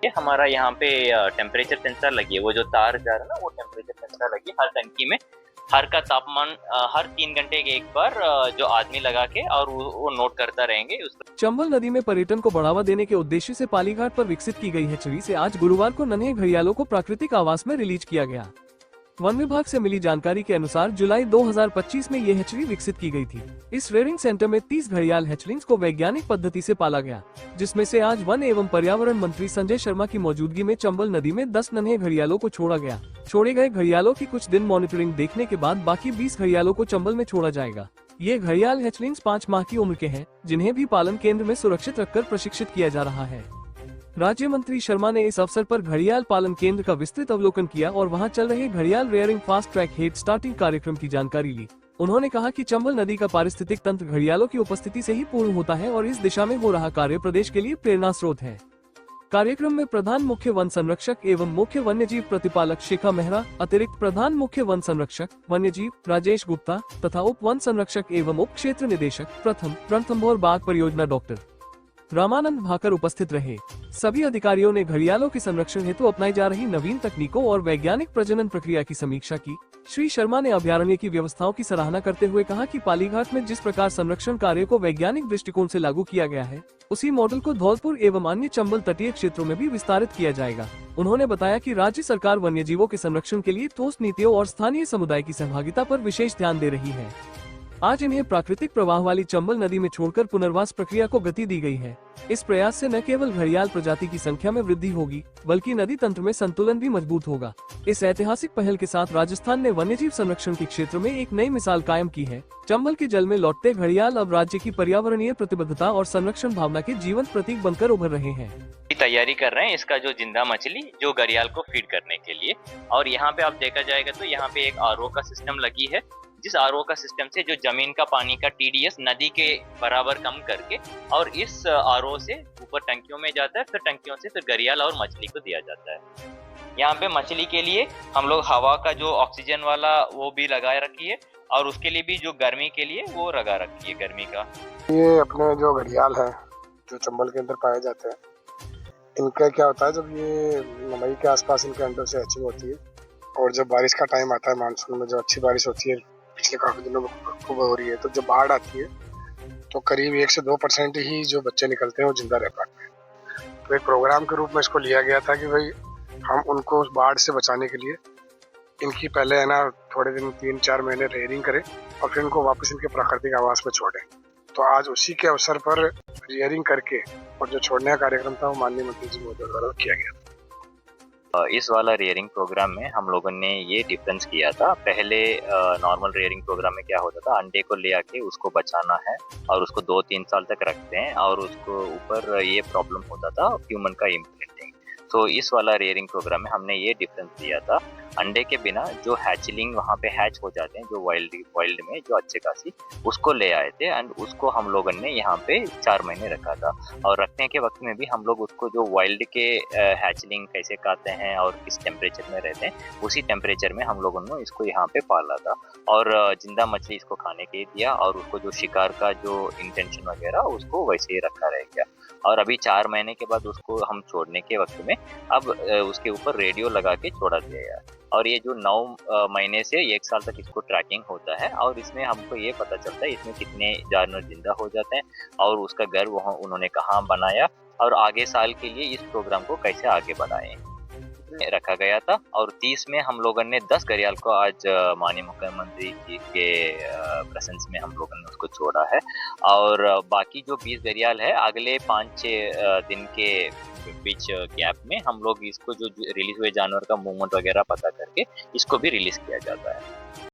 ये हमारा यहाँ पे टेम्परेचर सेंसर लगी है, वो जो तार जा रहा है ना, वो टेम्परेचर सेंसर लगी है हर टंकी में। हर का तापमान हर 3 घंटे के एक बार जो आदमी लगा के और वो नोट करता रहेंगे उसका। चंबल नदी में पर्यटन को बढ़ावा देने के उद्देश्य से पालीघाट पर विकसित की गई हैचरी से आज गुरुवार को नन्हे घड़ियालों को प्राकृतिक आवास में रिलीज किया गया। वन विभाग से मिली जानकारी के अनुसार जुलाई 2025 में ये हैचरी विकसित की गई थी। इस रेयरिंग सेंटर में 30 घड़ियाल हैचलिंग्स को वैज्ञानिक पद्धति से पाला गया, जिसमें से आज वन एवं पर्यावरण मंत्री संजय शर्मा की मौजूदगी में चंबल नदी में 10 नन्हे घड़ियालों को छोड़ा गया। छोड़े गए घड़ियालों की कुछ दिन मॉनिटरिंग देखने के बाद बाकी 20 घड़ियालों को चंबल में छोड़ा जाएगा। ये घड़ियाल हैचलिंग्स 5 माह की उम्र के हैं, जिन्हें भी पालन केंद्र में सुरक्षित रखकर प्रशिक्षित किया जा रहा है। राज्य मंत्री शर्मा ने इस अवसर पर घड़ियाल पालन केंद्र का विस्तृत अवलोकन किया और वहां चल रहे घड़ियाल rearing fast track head starting कार्यक्रम की जानकारी ली। उन्होंने कहा कि चंबल नदी का पारिस्थितिक तंत्र घड़ियालों की उपस्थिति से ही पूर्ण होता है और इस दिशा में हो रहा कार्य प्रदेश के लिए प्रेरणा स्रोत है। कार्यक्रम में प्रधान मुख्य वन संरक्षक एवं मुख्य वन्यजीव प्रतिपालक शिखा मेहरा, अतिरिक्त प्रधान मुख्य वन संरक्षक वन्यजीव राजेश गुप्ता तथा उप वन संरक्षक एवं उप क्षेत्र निदेशक प्रथम रणथंभौर बाग परियोजना डॉक्टर रामानंद भाकर उपस्थित रहे। सभी अधिकारियों ने घड़ियालों के संरक्षण हेतु अपनाई जा रही नवीन तकनीकों और वैज्ञानिक प्रजनन प्रक्रिया की समीक्षा की। श्री शर्मा ने अभयारण्य की व्यवस्थाओं की सराहना करते हुए कहा कि पालीघाट में जिस प्रकार संरक्षण कार्य को वैज्ञानिक दृष्टिकोण से लागू किया गया है, उसी मॉडल को धौलपुर एवं अन्य चंबल तटीय क्षेत्रों में भी विस्तारित किया जाएगा। उन्होंने बताया कि राज्य सरकार वन्यजीवों के संरक्षण के लिए ठोस नीतियों और स्थानीय समुदाय की सहभागिता पर विशेष ध्यान दे रही है। आज इन्हें प्राकृतिक प्रवाह वाली चंबल नदी में छोड़कर पुनर्वास प्रक्रिया को गति दी गई है। इस प्रयास से न केवल घड़ियाल प्रजाति की संख्या में वृद्धि होगी, बल्कि नदी तंत्र में संतुलन भी मजबूत होगा। इस ऐतिहासिक पहल के साथ राजस्थान ने वन्यजीव संरक्षण के क्षेत्र में एक नई मिसाल कायम की है। चंबल के जल में लौटते घड़ियाल अब राज्य की पर्यावरणीय प्रतिबद्धता और संरक्षण भावना के जीवंत प्रतीक बनकर उभर रहे हैं। तैयारी कर रहे हैं इसका जो जिंदा मछली जो घड़ियाल को फीड करने के लिए। और यहाँ पे आप देखा जाएगा तो यहाँ पे एक आरओ का सिस्टम लगी है, जिस आरओ का सिस्टम से जो जमीन का पानी का टीडीएस नदी के बराबर कम करके और इस आरओ से ऊपर टंकियों में जाता है, फिर टंकियों से फिर घड़ियाल और मछली को दिया जाता है। यहाँ पे मछली के लिए हम लोग हवा का जो ऑक्सीजन वाला वो भी लगाए रखी है और उसके लिए भी जो गर्मी के लिए वो लगा रखी है गर्मी का। ये अपने जो घड़ियाल है जो चंबल के अंदर पाए जाते हैं, इनका क्या होता है, जब ये मई के आसपास इनके अंडों से हैचिंग होती है और जब बारिश का टाइम आता है, मानसून में जब अच्छी बारिश होती है, पिछले काफी दिनों में खूब हो रही है, तो जब बाढ़ आती है तो करीब 1 से 2% ही जो बच्चे निकलते हैं वो जिंदा रह पाते हैं। तो एक प्रोग्राम के रूप में इसको लिया गया था कि भाई हम उनको उस बाढ़ से बचाने के लिए इनकी पहले है ना थोड़े दिन 3-4 महीने रेयरिंग करें और फिर इनको वापस इनके प्राकृतिक आवास में छोड़ें। तो आज उसी के अवसर पर रेयरिंग करके और जो छोड़ने का कार्यक्रम था वो माननीय मंत्री जी महोदय द्वारा किया गया। इस वाला रेयरिंग प्रोग्राम में हम लोगों ने ये डिफरेंस किया था। पहले नॉर्मल रेयरिंग प्रोग्राम में क्या होता था, अंडे को ले आके उसको बचाना है और उसको 2-3 साल तक रखते हैं और उसको ऊपर ये प्रॉब्लम होता था ह्यूमन का इम्प्रिंटिंग। तो इस वाला रेयरिंग प्रोग्राम में हमने ये डिफरेंस दिया था, अंडे के बिना जो हैचलिंग वहाँ पे हैच हो जाते हैं जो वाइल्ड में जो अच्छे खासी, उसको ले आए थे एंड उसको हम लोगों ने यहाँ पे 4 महीने रखा था। और रखने के वक्त में भी हम लोग उसको जो वाइल्ड के हैचलिंग कैसे खाते हैं और किस टेम्परेचर में रहते हैं उसी टेम्परेचर में हम लोगों ने इसको यहाँ पे पाला था और जिंदा मछली इसको खाने के लिए दिया और उसको जो शिकार का जो इंटेंशन वगैरह उसको वैसे ही रखा रह गया। और अभी 4 महीने के बाद उसको हम छोड़ने के वक्त में अब उसके ऊपर रेडियो लगा के छोड़ा दिया गया और ये जो 9 महीने से 1 साल तक इसको ट्रैकिंग होता है और इसमें हमको ये पता चलता है इसमें कितने जानवर जिंदा हो जाते हैं और उसका घर वहाँ उन्होंने कहाँ बनाया और आगे साल के लिए इस प्रोग्राम को कैसे आगे बढ़ाएं रखा गया था। और 30 में हम लोगों ने 10 घड़ियाल को आज माननीय मुख्यमंत्री जी के प्रेजेंस में हम लोगों ने उसको छोड़ा है और बाकी जो 20 घड़ियाल है अगले 5-6 दिन के बीच गैप में हम लोग इसको जो रिलीज हुए जानवर का मूवमेंट वगैरह पता करके इसको भी रिलीज किया जाता है।